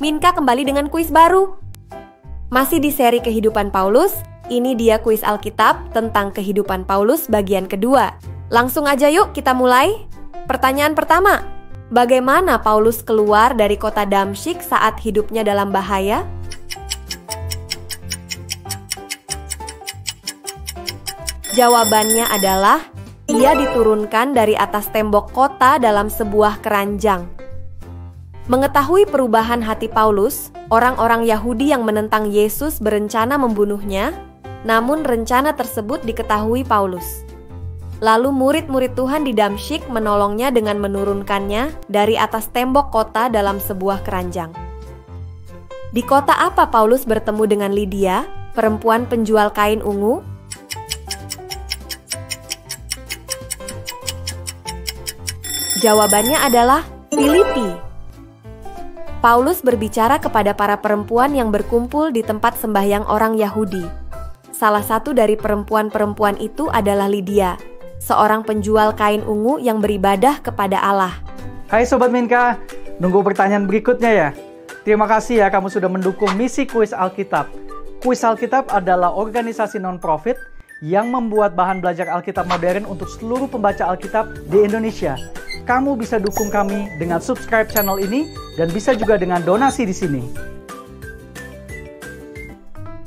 Minka kembali dengan kuis baru. Masih di seri kehidupan Paulus, ini dia kuis Alkitab tentang kehidupan Paulus bagian kedua. Langsung aja yuk kita mulai. Pertanyaan pertama, bagaimana Paulus keluar dari kota Damsyik saat hidupnya dalam bahaya? Jawabannya adalah, ia diturunkan dari atas tembok kota dalam sebuah keranjang. Mengetahui perubahan hati Paulus, orang-orang Yahudi yang menentang Yesus berencana membunuhnya, namun rencana tersebut diketahui Paulus. Lalu murid-murid Tuhan di Damsyik menolongnya dengan menurunkannya dari atas tembok kota dalam sebuah keranjang. Di kota apa Paulus bertemu dengan Lydia, perempuan penjual kain ungu? Jawabannya adalah Filipi. Paulus berbicara kepada para perempuan yang berkumpul di tempat sembahyang orang Yahudi. Salah satu dari perempuan-perempuan itu adalah Lydia, seorang penjual kain ungu yang beribadah kepada Allah. Hai Sobat Minka, nunggu pertanyaan berikutnya ya. Terima kasih ya kamu sudah mendukung misi Kuis Alkitab. Kuis Alkitab adalah organisasi non-profit yang membuat bahan belajar Alkitab modern untuk seluruh pembaca Alkitab di Indonesia. Kamu bisa dukung kami dengan subscribe channel ini dan bisa juga dengan donasi di sini.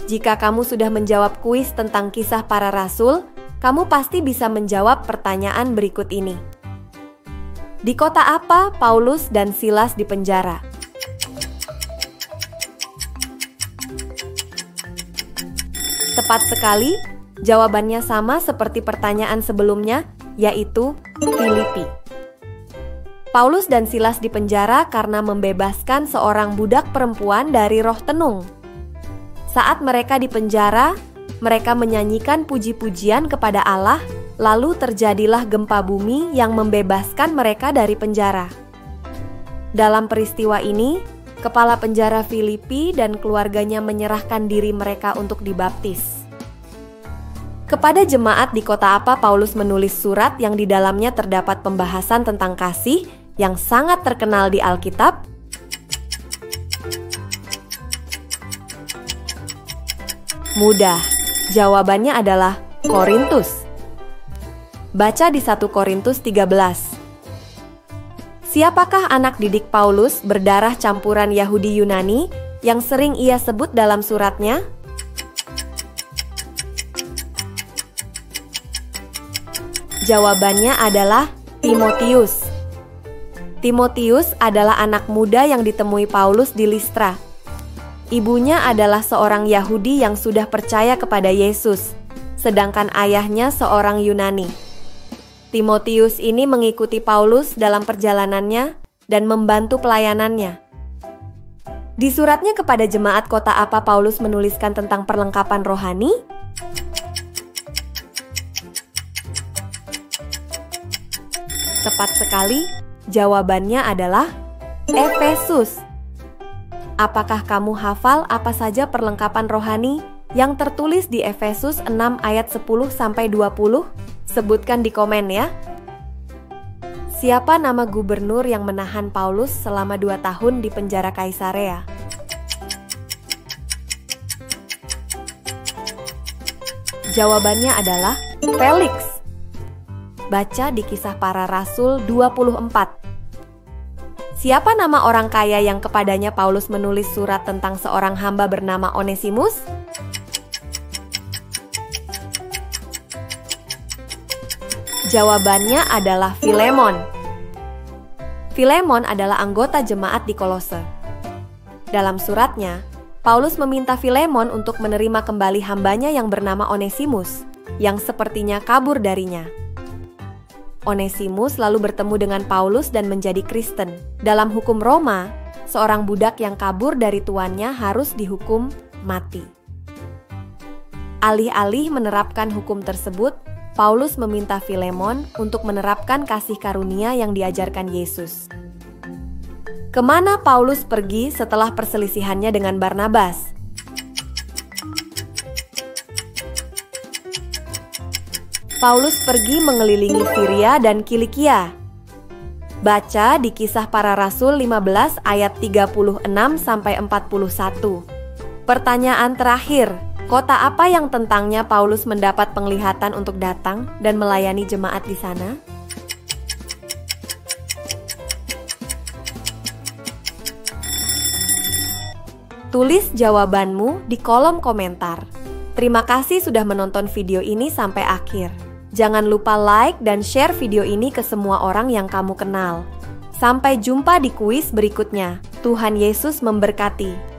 Jika kamu sudah menjawab kuis tentang kisah para rasul, kamu pasti bisa menjawab pertanyaan berikut ini. Di kota apa Paulus dan Silas dipenjara? Tepat sekali, jawabannya sama seperti pertanyaan sebelumnya, yaitu Filipi. Paulus dan Silas dipenjara karena membebaskan seorang budak perempuan dari roh tenung. Saat mereka dipenjara, mereka menyanyikan puji-pujian kepada Allah, lalu terjadilah gempa bumi yang membebaskan mereka dari penjara. Dalam peristiwa ini, kepala penjara Filipi dan keluarganya menyerahkan diri mereka untuk dibaptis. Kepada jemaat di kota apa Paulus menulis surat yang di dalamnya terdapat pembahasan tentang kasih yang sangat terkenal di Alkitab? Mudah, jawabannya adalah Korintus. Baca di 1 Korintus 13. Siapakah anak didik Paulus berdarah campuran Yahudi Yunani yang sering ia sebut dalam suratnya? Jawabannya adalah Timotius. Timotius adalah anak muda yang ditemui Paulus di Listra. Ibunya adalah seorang Yahudi yang sudah percaya kepada Yesus, sedangkan ayahnya seorang Yunani. Timotius ini mengikuti Paulus dalam perjalanannya dan membantu pelayanannya. Di suratnya kepada jemaat kota apa Paulus menuliskan tentang perlengkapan rohani? Tepat sekali. Jawabannya adalah Efesus. Apakah kamu hafal apa saja perlengkapan rohani yang tertulis di Efesus 6 ayat 10-20? Sebutkan di komen ya. Siapa nama gubernur yang menahan Paulus selama 2 tahun di penjara Kaisarea? Jawabannya adalah Felix. Baca di Kisah Para Rasul 24. Siapa nama orang kaya yang kepadanya Paulus menulis surat tentang seorang hamba bernama Onesimus? Jawabannya adalah Filemon. Filemon adalah anggota jemaat di Kolose. Dalam suratnya, Paulus meminta Filemon untuk menerima kembali hambanya yang bernama Onesimus, yang sepertinya kabur darinya. Onesimus lalu bertemu dengan Paulus dan menjadi Kristen. Dalam hukum Roma, seorang budak yang kabur dari tuannya harus dihukum mati. Alih-alih menerapkan hukum tersebut, Paulus meminta Filemon untuk menerapkan kasih karunia yang diajarkan Yesus. Kemana Paulus pergi setelah perselisihannya dengan Barnabas? Paulus pergi mengelilingi Siria dan Kilikia. Baca di Kisah Para Rasul 15 ayat 36 sampai 41. Pertanyaan terakhir, kota apa yang tentangnya Paulus mendapat penglihatan untuk datang dan melayani jemaat di sana? Tulis jawabanmu di kolom komentar. Terima kasih sudah menonton video ini sampai akhir. Jangan lupa like dan share video ini ke semua orang yang kamu kenal. Sampai jumpa di kuis berikutnya. Tuhan Yesus memberkati.